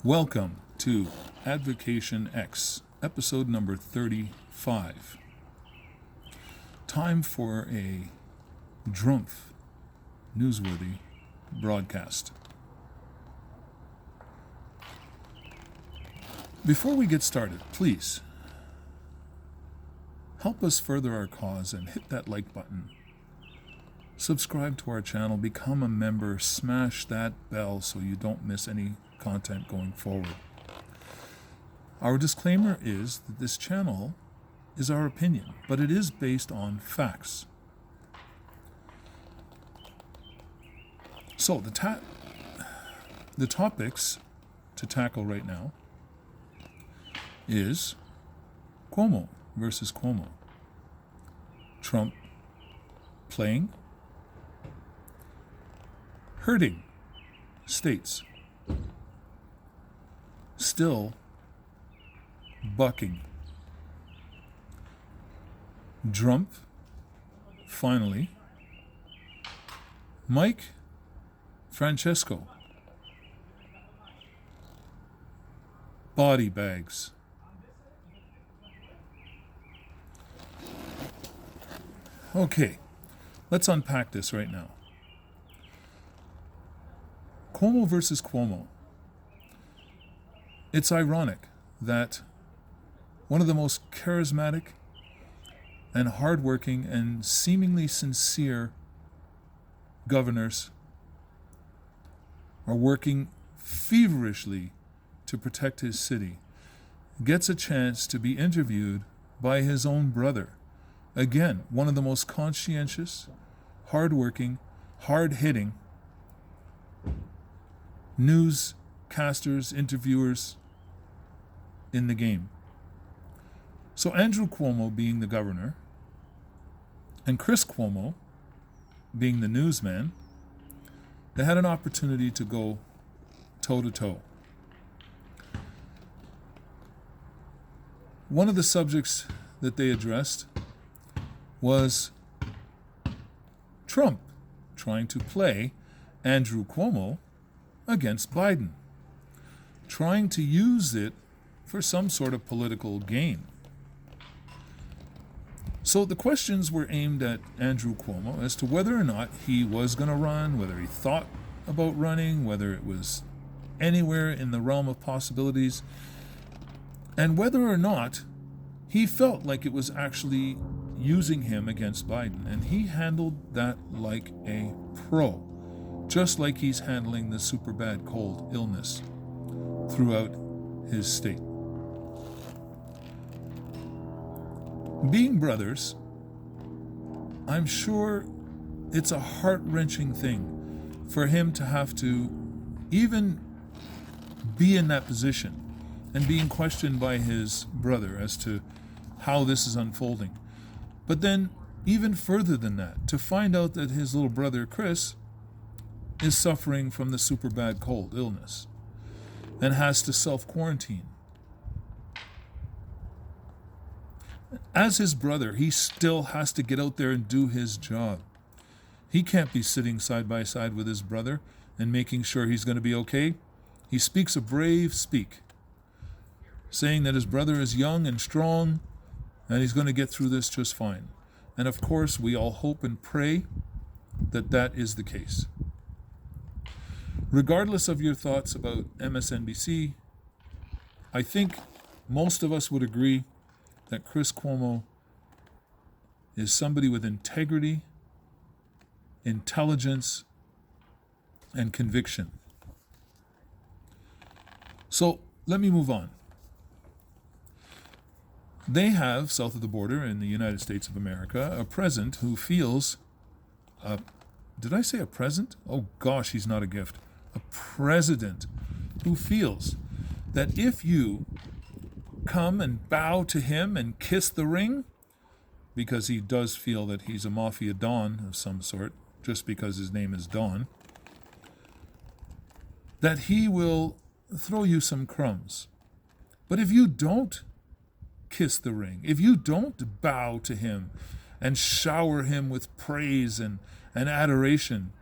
Welcome to Advocation X, episode number 35. Time for a Drumph newsworthy broadcast. Before we get started, please help us further our cause and hit that like button. Subscribe to our channel, become a member, smash that bell so you don't miss any content going forward. Our disclaimer is that this channel is our opinion, but it is based on facts. So the topics to tackle right now is Cuomo versus Cuomo. Trump playing, hurting states, still bucking. Drumph, finally. Mike Francesco, body bags. Okay, let's unpack this right now. Cuomo versus Cuomo. It's ironic that one of the most charismatic and hardworking and seemingly sincere governors are working feverishly to protect his city, gets a chance to be interviewed by his own brother. Again, one of the most conscientious, hardworking, hard-hitting newscasters, interviewers in the game. So Andrew Cuomo being the governor and Chris Cuomo being the newsman, they had an opportunity to go toe-to-toe. One of the subjects that they addressed was Trump trying to play Andrew Cuomo against Biden, trying to use it for some sort of political gain. So the questions were aimed at Andrew Cuomo as to whether or not he was going to run, whether he thought about running, whether it was anywhere in the realm of possibilities, and whether or not he felt like it was actually using him against Biden. And he handled that like a pro, just like he's handling the super bad cold illness throughout his state. Being brothers, I'm sure it's a heart-wrenching thing for him to have to even be in that position and being questioned by his brother as to how this is unfolding. But then, even further than that, to find out that his little brother, Chris, is suffering from the super bad cold illness and has to self-quarantine. As his brother, he still has to get out there and do his job. He can't be sitting side by side with his brother and making sure he's going to be okay. He speaks a brave speak, saying that his brother is young and strong and he's going to get through this just fine. And of course, we all hope and pray that that is the case. Regardless of your thoughts about MSNBC, I think most of us would agree that Chris Cuomo is somebody with integrity, intelligence, and conviction. So let me move on. They have, south of the border in the United States of America, a president who feels, did I say a present? Oh gosh, he's not a gift. A president who feels that if you come and bow to him and kiss the ring, because he does feel that he's a mafia don of some sort, just because his name is Don, that he will throw you some crumbs. But if you don't kiss the ring, if you don't bow to him and shower him with praise and adoration,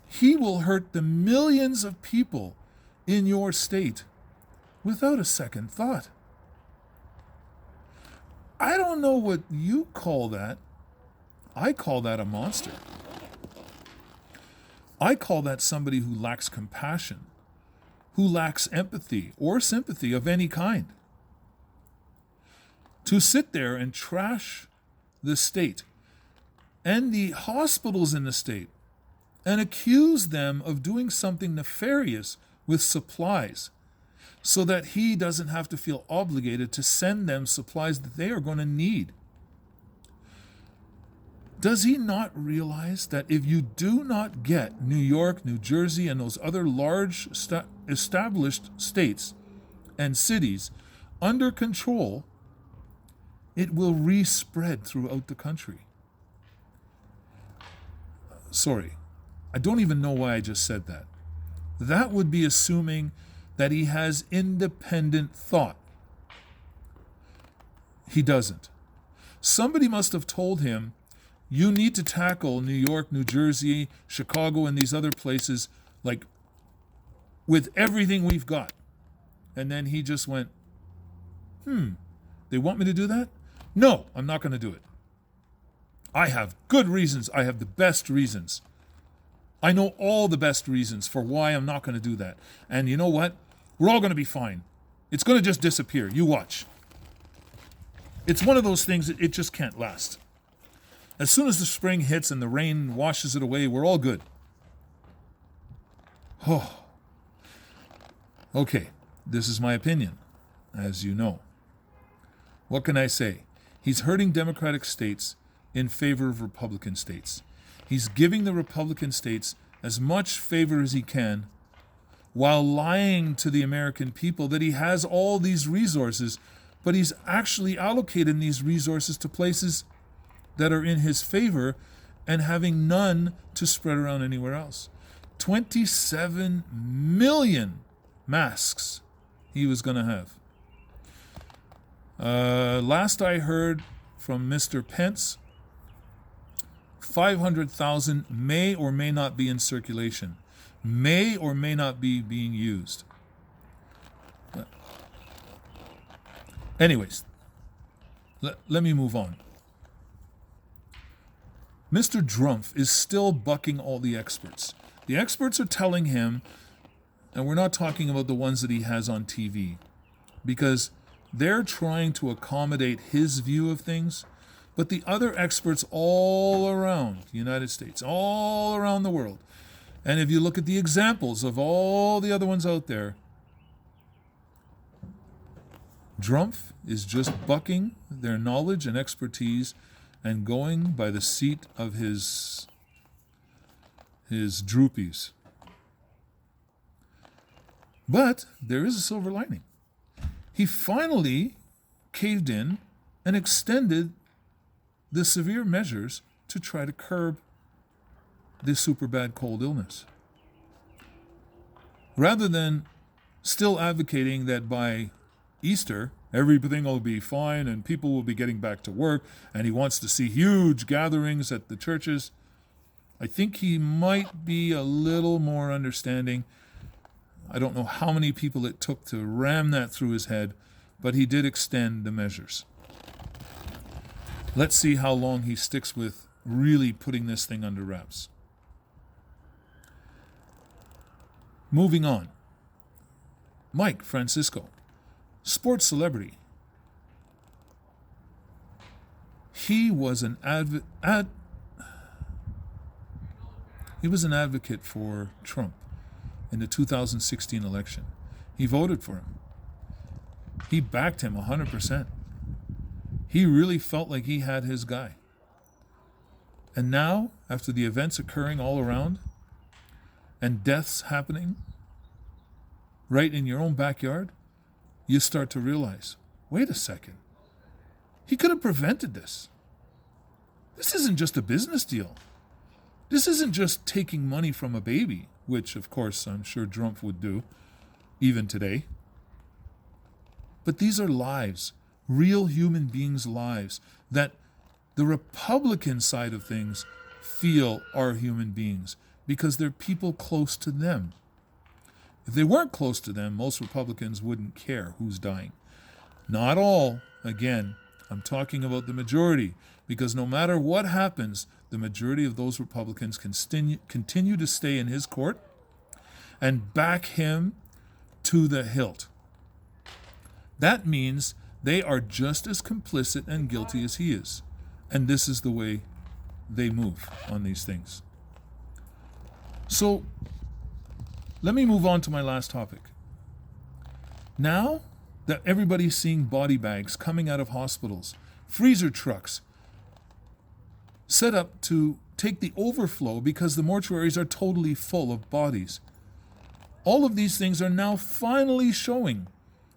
he will hurt the millions of people in your state without a second thought. I don't know what you call that. I call that a monster. I call that somebody who lacks compassion, who lacks empathy or sympathy of any kind. To sit there and trash the state and the hospitals in the state and accuse them of doing something nefarious with supplies so that he doesn't have to feel obligated to send them supplies that they are going to need. Does he not realize that if you do not get New York, New Jersey, and those other large established states and cities under control, it will respread throughout the country? Sorry, I don't even know why I just said that. That would be assuming that he has independent thought. He doesn't. Somebody must have told him, you need to tackle New York, New Jersey, Chicago, and these other places, like, with everything we've got. And then he just went, they want me to do that? No, I'm not going to do it. I have good reasons. I have the best reasons. I know all the best reasons for why I'm not going to do that. And you know what? We're all going to be fine. It's going to just disappear. You watch. It's one of those things that it just can't last. As soon as the spring hits and the rain washes it away, we're all good. Oh. Okay, this is my opinion, as you know. What can I say? He's hurting Democratic states in favor of Republican states. He's giving the Republican states as much favor as he can while lying to the American people that he has all these resources, but he's actually allocating these resources to places that are in his favor and having none to spread around anywhere else. 27 million masks he was going to have. Last I heard from Mr. Pence, 500,000 may or may not be in circulation, may or may not be being used. Anyways, let me move on. Mr. Drumph is still bucking all the experts. The experts are telling him, and we're not talking about the ones that he has on TV, because they're trying to accommodate his view of things, but the other experts all around the United States, all around the world, and if you look at the examples of all the other ones out there, Drumph is just bucking their knowledge and expertise and going by the seat of his droopies. But there is a silver lining. He finally caved in and extended the severe measures to try to curb this super bad cold illness. Rather than still advocating that by Easter, everything will be fine and people will be getting back to work, and he wants to see huge gatherings at the churches, I think he might be a little more understanding. I don't know how many people it took to ram that through his head, but he did extend the measures. Let's see how long he sticks with really putting this thing under wraps. Moving on. Mike Francisco, sports celebrity. He was an advocate for Trump in the 2016 election. He voted for him. He backed him 100%. He really felt like he had his guy. And now, after the events occurring all around and deaths happening right in your own backyard, you start to realize, wait a second, he could have prevented this. This isn't just a business deal. This isn't just taking money from a baby, which, of course, I'm sure Drumph would do, even today. But these are lives, real human beings' lives, that the Republican side of things feel are human beings because they're people close to them. If they weren't close to them, most Republicans wouldn't care who's dying. Not all. Again, I'm talking about the majority, because no matter what happens, the majority of those Republicans continue to stay in his court and back him to the hilt. That means they are just as complicit and guilty as he is. And this is the way they move on these things. So, let me move on to my last topic. Now that everybody's seeing body bags coming out of hospitals, freezer trucks set up to take the overflow because the mortuaries are totally full of bodies. All of these things are now finally showing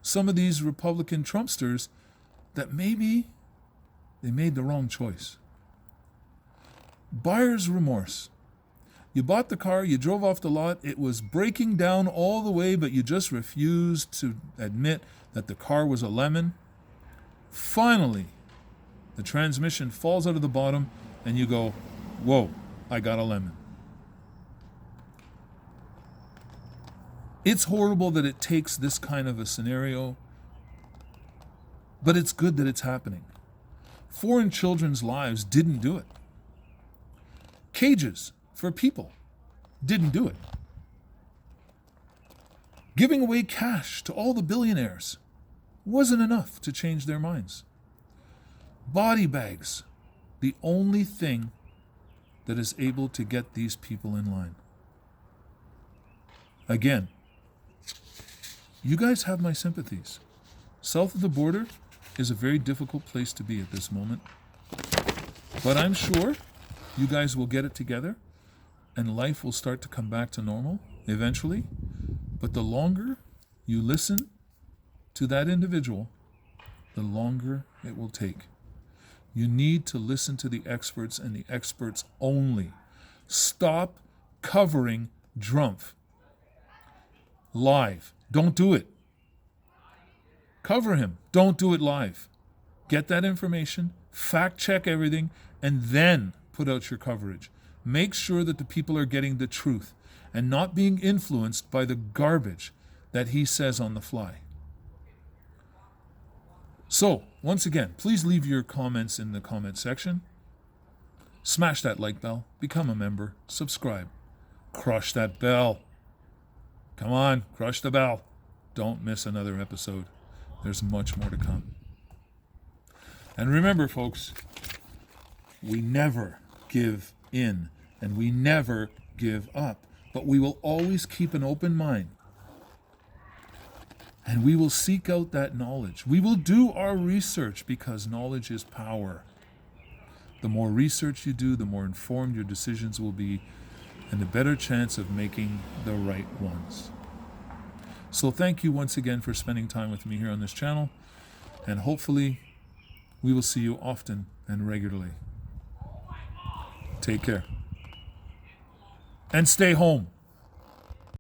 some of these Republican Trumpsters that maybe they made the wrong choice. Buyer's remorse. You bought the car, you drove off the lot, it was breaking down all the way, but you just refused to admit that the car was a lemon. Finally, the transmission falls out of the bottom, and you go, whoa, I got a lemon. It's horrible that it takes this kind of a scenario, but it's good that it's happening. Foreign children's lives didn't do it. Cages for people didn't do it. Giving away cash to all the billionaires wasn't enough to change their minds. Body bags, the only thing that is able to get these people in line. Again, you guys have my sympathies. South of the border is a very difficult place to be at this moment. But I'm sure you guys will get it together and life will start to come back to normal eventually. But the longer you listen to that individual, the longer it will take. You need to listen to the experts and the experts only. Stop covering Drumph live. Don't do it. Cover him. Don't do it live. Get that information, fact check everything, and then put out your coverage. Make sure that the people are getting the truth and not being influenced by the garbage that he says on the fly. So, once again, please leave your comments in the comment section. Smash that like bell, become a member, subscribe, crush that bell. Come on, crush the bell. Don't miss another episode. There's much more to come. And remember, folks, we never give in and we never give up, but we will always keep an open mind. And we will seek out that knowledge. We will do our research because knowledge is power. The more research you do, the more informed your decisions will be and the better chance of making the right ones. So thank you once again for spending time with me here on this channel, and hopefully we will see you often and regularly. Take care. And stay home.